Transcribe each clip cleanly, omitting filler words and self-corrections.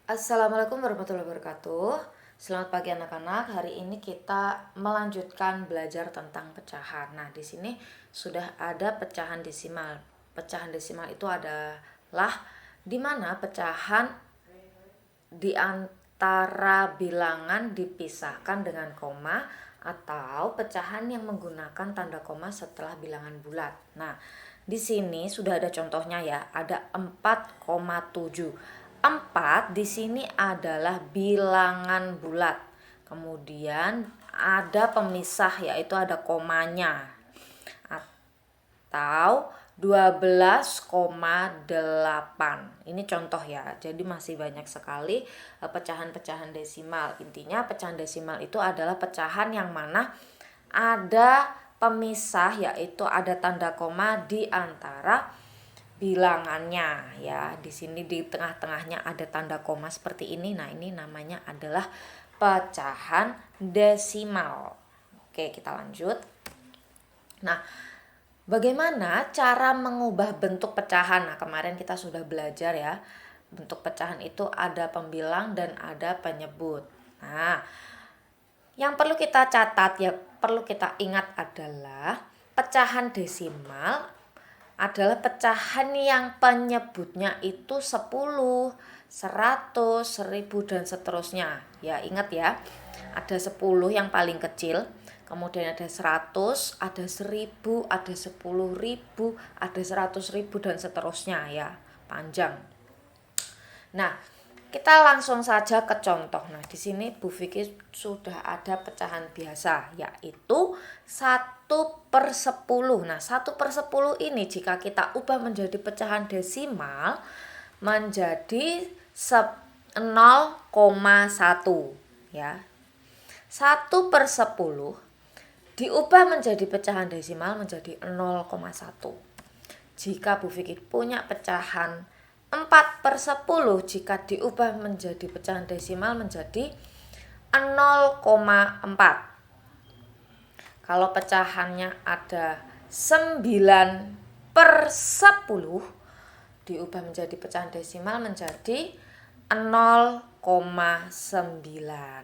Assalamualaikum warahmatullahi wabarakatuh. Selamat pagi anak-anak. Hari ini kita melanjutkan belajar tentang pecahan. Nah, di sini sudah ada pecahan desimal. Pecahan desimal itu adalah di mana pecahan di antara bilangan dipisahkan dengan koma atau pecahan yang menggunakan tanda koma setelah bilangan bulat. Nah, di sini sudah ada contohnya ya, ada 4,7. 4 di sini adalah bilangan bulat. Kemudian ada pemisah yaitu ada komanya. Atau 12,8. Ini contoh ya. Jadi masih banyak sekali pecahan-pecahan desimal. Intinya pecahan desimal itu adalah pecahan yang mana ada pemisah yaitu ada tanda koma di antara bilangannya ya. Di sini di tengah-tengahnya ada tanda koma seperti ini. Nah, ini namanya adalah pecahan desimal. Oke, kita lanjut. Nah, bagaimana cara mengubah bentuk pecahan? Nah, kemarin kita sudah belajar ya. Bentuk pecahan itu ada pembilang dan ada penyebut. Nah, yang perlu kita catat ya, perlu kita ingat adalah pecahan desimal adalah pecahan yang penyebutnya itu 10, 100, 1000 dan seterusnya. Ya, ingat ya. Ada 10 yang paling kecil, kemudian ada 100, ada 1000, ada 10.000, ada 100.000 dan seterusnya ya, panjang. Nah, kita langsung saja ke contoh. Nah, di sini Bu Vicky sudah ada pecahan biasa yaitu 1/10. Nah, 1/10 ini jika kita ubah menjadi pecahan desimal menjadi 0,1 ya. 1/10 diubah menjadi pecahan desimal menjadi 0,1. Jika Bu Vicky punya pecahan 4/10, jika diubah menjadi pecahan desimal menjadi 0,4. Kalau pecahannya ada 9/10, diubah menjadi pecahan desimal menjadi 0,9.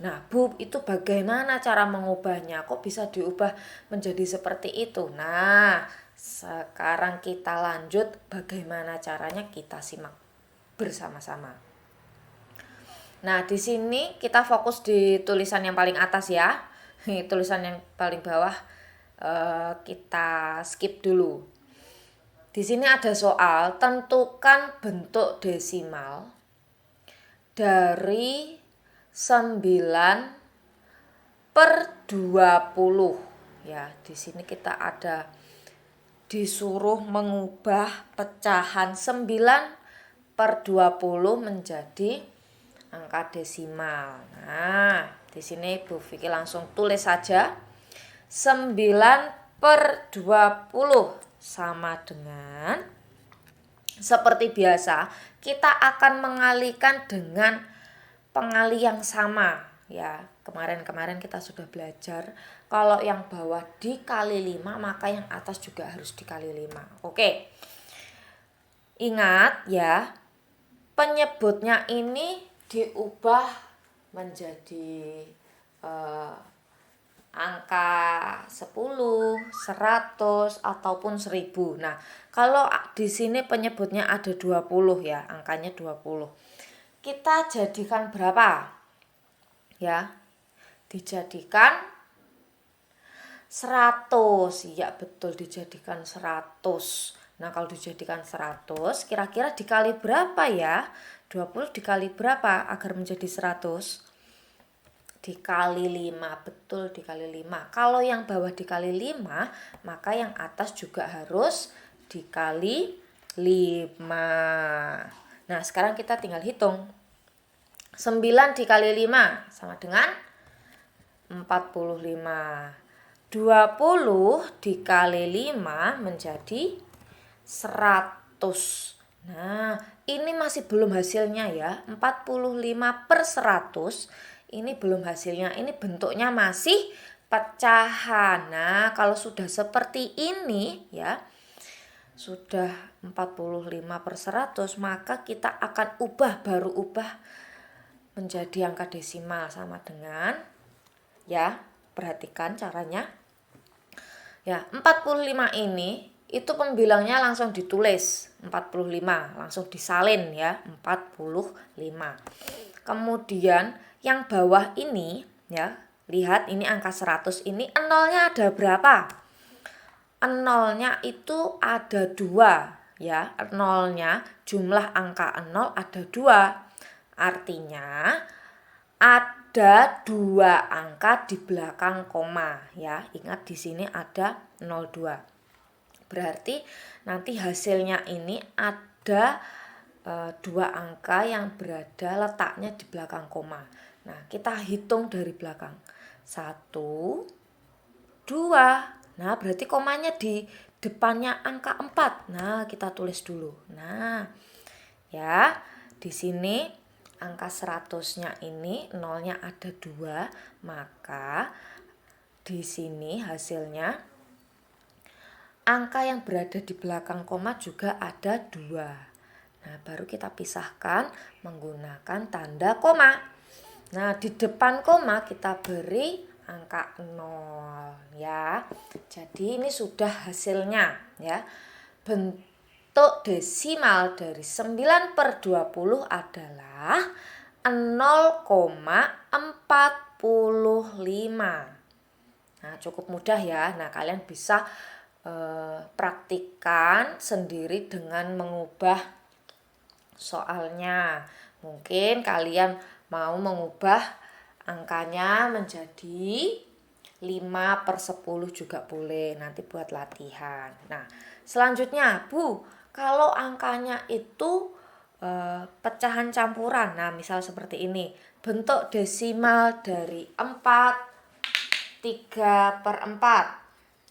Nah, Bu, itu bagaimana cara mengubahnya? Kok bisa diubah menjadi seperti itu? Nah, sekarang kita lanjut bagaimana caranya, kita simak bersama-sama. Nah, di sini kita fokus di tulisan yang paling atas ya. Tulisan yang paling bawah kita skip dulu. Di sini ada soal, tentukan bentuk desimal dari 9/20 ya. Di sini kita ada disuruh mengubah pecahan 9/20 menjadi angka desimal. Nah, di sini Bu Vicky langsung tulis saja 9/20 sama dengan, seperti biasa kita akan mengalihkan dengan pengali yang sama ya. Kemarin kita sudah belajar kalau yang bawah dikali 5 maka yang atas juga harus dikali 5. Oke. Ingat ya, penyebutnya ini diubah menjadi angka 10, 100 ataupun 1000. Nah, kalau di sini penyebutnya ada 20 ya, angkanya 20. Kita jadikan berapa? Ya. Dijadikan 100. Ya, betul, dijadikan 100. Nah, kalau dijadikan 100, kira-kira dikali berapa ya? 20 dikali berapa agar menjadi 100? Dikali 5, betul, dikali 5. Kalau yang bawah dikali 5, maka yang atas juga harus dikali 5. Nah, sekarang kita tinggal hitung. 9 dikali 5 sama dengan 45. 20 dikali 5 menjadi 100. Nah, ini masih belum hasilnya ya. 45/100 ini belum hasilnya. Ini bentuknya masih pecahan. Nah, kalau sudah seperti ini ya, sudah 45/100, maka kita akan baru ubah menjadi angka desimal sama dengan, ya, perhatikan caranya. Ya, 45 ini itu pembilangnya langsung ditulis 45, langsung disalin ya, 45. Kemudian yang bawah ini ya, lihat ini angka 100, ini nolnya ada berapa? Nolnya itu ada 2 ya, nolnya jumlah angka 0 ada 2. Artinya ada 2 angka di belakang koma ya. Ingat di sini ada 02. Berarti nanti hasilnya ini ada 2 angka yang berada letaknya di belakang koma. Nah, kita hitung dari belakang. 1, 2. Nah, berarti komanya di depannya angka 4. Nah, kita tulis dulu. Nah, ya, di sini angka 100-nya ini nolnya ada 2, maka di sini hasilnya angka yang berada di belakang koma juga ada 2. Nah, baru kita pisahkan menggunakan tanda koma. Nah, di depan koma kita beri angka 0 ya. Jadi ini sudah hasilnya ya. Bentuk desimal dari 9/20 adalah 0,45. Nah, cukup mudah ya. Nah, kalian bisa praktikan sendiri dengan mengubah soalnya. Mungkin kalian mau mengubah angkanya menjadi 5/10 juga boleh, nanti buat latihan. Nah, selanjutnya Bu, kalau angkanya itu pecahan campuran, nah misal seperti ini, bentuk desimal dari 3/4.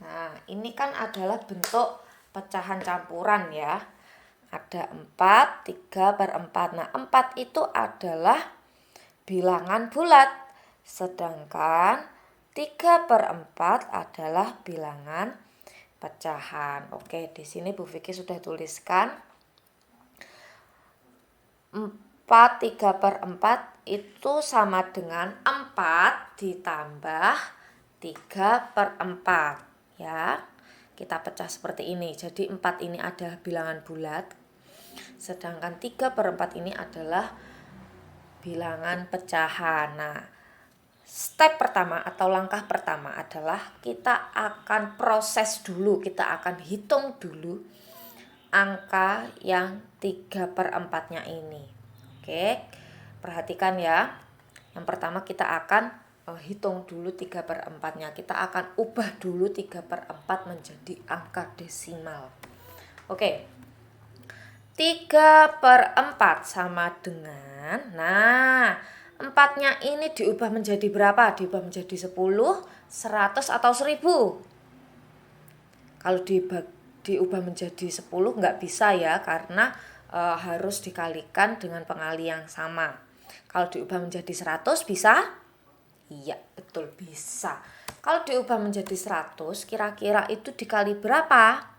Nah, ini kan adalah bentuk pecahan campuran ya. Ada 4, 3/4. Nah, 4 itu adalah bilangan bulat. Sedangkan 3/4 adalah bilangan pecahan. Oke, di sini Bu Vicky sudah tuliskan 4 3/4 itu sama dengan 4 ditambah 3/4. Ya, kita pecah seperti ini. Jadi 4 ini adalah bilangan bulat, sedangkan 3/4 ini adalah bilangan pecahan. Nah, step pertama atau langkah pertama adalah kita akan proses dulu, kita akan hitung dulu angka yang 3/4-nya ini. Oke, perhatikan ya. Yang pertama kita akan hitung dulu 3/4-nya. Kita akan ubah dulu 3/4 menjadi angka desimal. Oke. 3/4 sama dengan, nah 4-nya ini diubah menjadi berapa? Diubah menjadi 10, 100 atau 1000. Kalau diubah menjadi 10 nggak bisa ya, karena harus dikalikan dengan pengali yang sama. Kalau diubah menjadi 100 bisa? Iya, betul, bisa. Kalau diubah menjadi 100, kira-kira itu dikali berapa?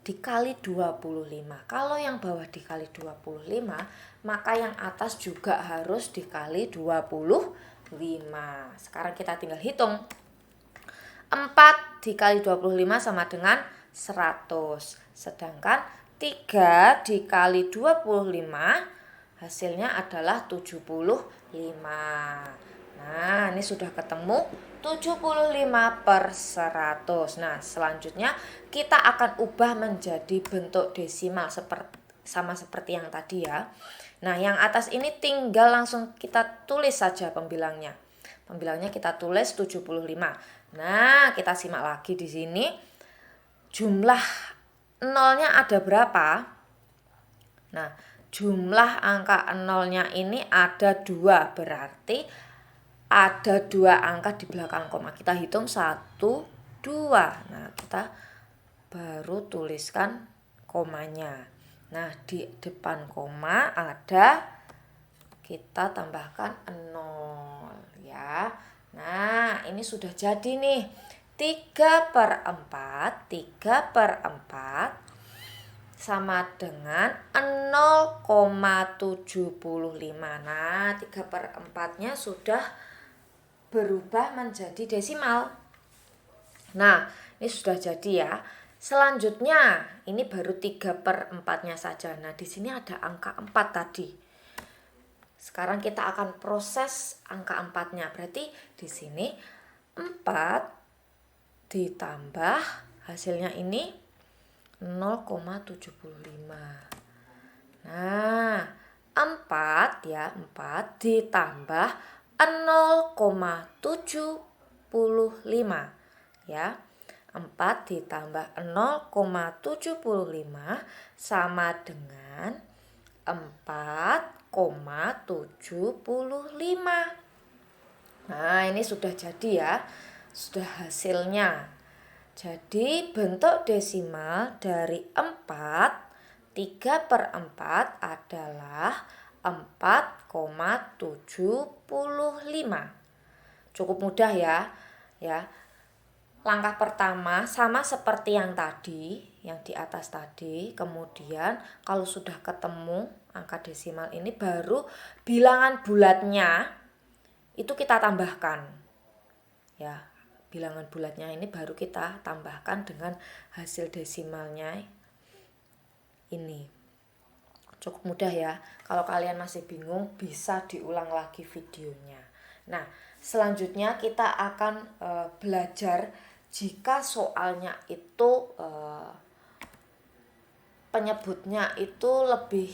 Dikali 25. Kalau yang bawah dikali 25, maka yang atas juga harus dikali 25. Sekarang kita tinggal hitung. 4 dikali 25 sama dengan 100. Sedangkan 3 dikali 25 hasilnya adalah 75. Nah, ini sudah ketemu 75/100. Nah, selanjutnya kita akan ubah menjadi bentuk desimal sama seperti yang tadi ya. Nah, yang atas ini tinggal langsung kita tulis saja pembilangnya. Pembilangnya kita tulis 75. Nah, kita simak lagi di sini. Jumlah nolnya ada berapa? Nah, jumlah angka nolnya ini ada 2, berarti ada 2 angka di belakang koma. Kita hitung 1, 2. Nah, kita baru tuliskan komanya. Nah, di depan koma ada, kita tambahkan 0 ya. Nah, ini sudah jadi nih. 3/4 3/4 sama dengan 0,75. Nah, 3/4-nya sudah berubah menjadi desimal. Nah, ini sudah jadi ya. Selanjutnya, ini baru 3/4-nya saja. Nah, di sini ada angka 4 tadi. Sekarang kita akan proses angka 4-nya. Berarti di sini 4 ditambah hasilnya ini 0,75. Nah, 4 ditambah 0,75 ya. 4 ditambah 0,75 sama dengan 4,75. Nah, ini sudah jadi ya. Sudah hasilnya. Jadi bentuk desimal dari 4, 3/4 adalah 4,75. Cukup mudah ya. Langkah pertama sama seperti yang tadi, yang di atas tadi. Kemudian kalau sudah ketemu angka desimal ini, baru bilangan bulatnya itu kita tambahkan. Ya, bilangan bulatnya ini baru kita tambahkan dengan hasil desimalnya ini. Cukup mudah ya. Kalau kalian masih bingung, bisa diulang lagi videonya. Nah, selanjutnya kita akan belajar jika soalnya itu penyebutnya itu lebih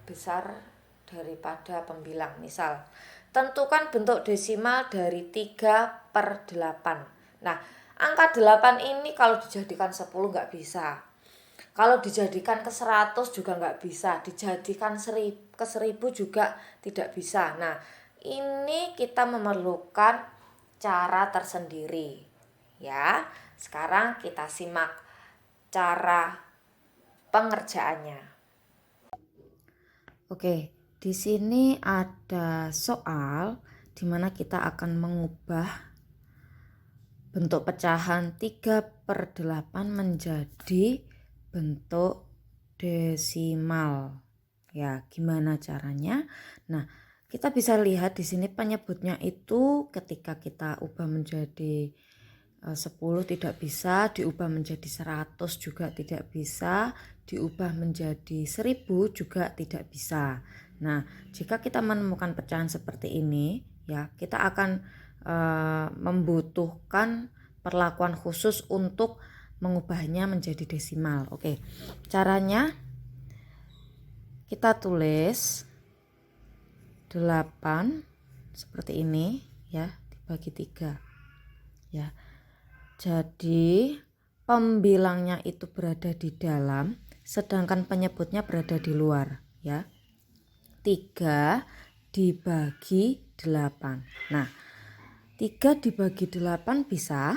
besar daripada pembilang. Misal, tentukan bentuk desimal dari 3/8. Nah, angka 8 ini kalau dijadikan 10 nggak bisa. Kalau dijadikan ke 100 juga nggak bisa. Dijadikan ke 1000 juga tidak bisa. Nah, ini kita memerlukan cara tersendiri. Ya, sekarang kita simak cara pengerjaannya. Oke, di sini ada soal di mana kita akan mengubah bentuk pecahan 3/8 menjadi bentuk desimal. Ya, gimana caranya? Nah, kita bisa lihat di sini penyebutnya itu ketika kita ubah menjadi 10 tidak bisa, diubah menjadi 100 juga tidak bisa, diubah menjadi 1000 juga tidak bisa. Nah, jika kita menemukan pecahan seperti ini, ya, kita akan membutuhkan perlakuan khusus untuk mengubahnya menjadi desimal. Oke, caranya kita tulis 8 seperti ini ya, dibagi 3 ya. Jadi pembilangnya itu berada di dalam, sedangkan penyebutnya berada di luar ya. 3 dibagi 8. Nah, 3 dibagi 8 bisa?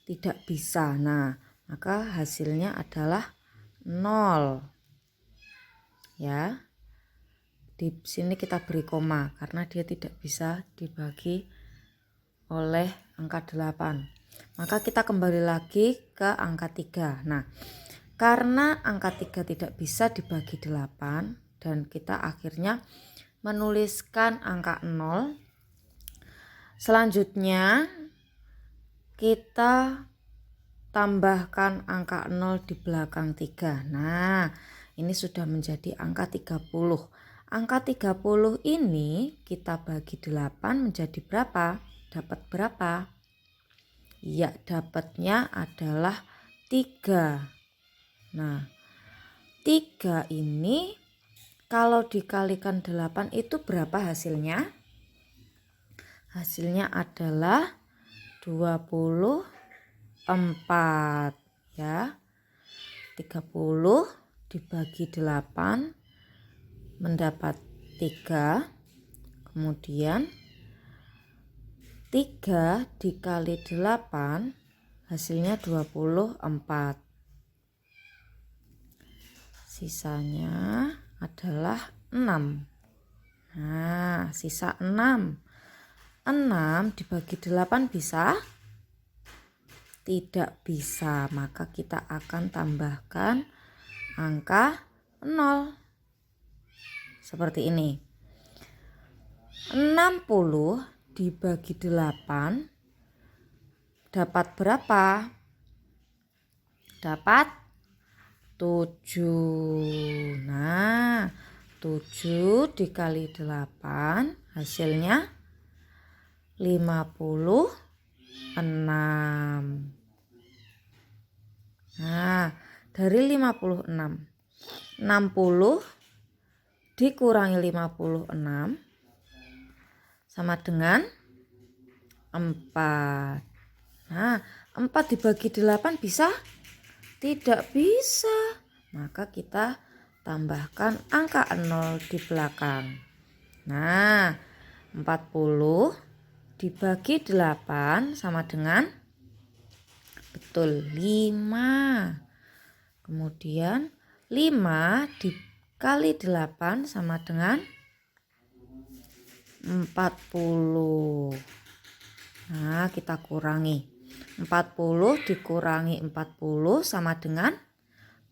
Tidak bisa. Nah, maka hasilnya adalah 0. Ya. Di sini kita beri koma karena dia tidak bisa dibagi oleh angka 8. Maka kita kembali lagi ke angka 3. Nah, karena angka 3 tidak bisa dibagi 8 dan kita akhirnya menuliskan angka 0. Selanjutnya kita tambahkan angka 0 di belakang 3. Nah, ini sudah menjadi angka 30. Angka 30 ini kita bagi 8 menjadi berapa? Dapat berapa? Ya, dapatnya adalah 3. Nah, 3 ini kalau dikalikan 8 itu berapa hasilnya? Hasilnya adalah 24 ya. 30 dibagi 8 mendapat 3. Kemudian 3 dikali 8 hasilnya 24. Sisanya adalah 6. Nah, sisa 6. 6 dibagi 8 bisa? Tidak bisa, maka kita akan tambahkan angka 0. Seperti ini. 60 dibagi 8 dapat berapa? Dapat 7. Nah, 7 dikali 8 hasilnya 56. Nah, dari 56, 60 dikurangi 56 sama dengan 4. Nah, 4 dibagi 8 bisa? Tidak bisa. Maka kita tambahkan angka 0 di belakang. Nah, 40 dibagi 8 sama dengan betul 5. Kemudian 5 dikali 8 sama dengan 40. Nah, kita kurangi. 40 dikurangi 40 sama dengan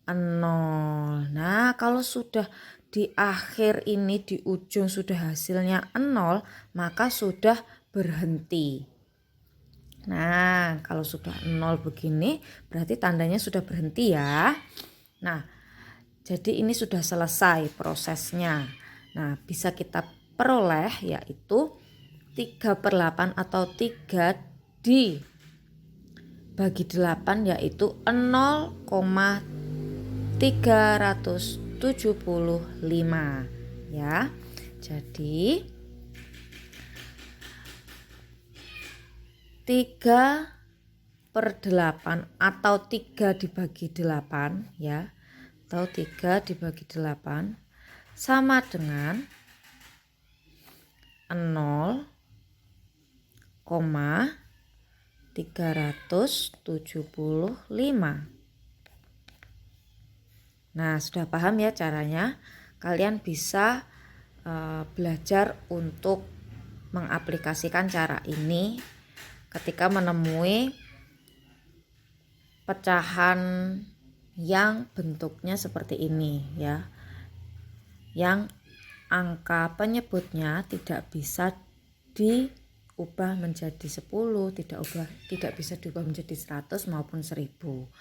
0. Nah, kalau sudah di akhir ini, di ujung sudah hasilnya 0, maka sudah berhenti. Nah, kalau sudah 0 begini berarti tandanya sudah berhenti ya. Nah, jadi ini sudah selesai prosesnya. Nah, bisa kita peroleh yaitu 3/8 atau 3 dibagi 8 yaitu 0,375 ya. Jadi 3/8 atau 3 dibagi 8 ya, atau 3 dibagi 8 sama dengan 0,375. Nah, sudah paham ya caranya? Kalian bisa belajar untuk mengaplikasikan cara ini ketika menemui pecahan yang bentuknya seperti ini ya, yang angka penyebutnya tidak bisa diubah menjadi 10, tidak bisa diubah menjadi 100 maupun 1000.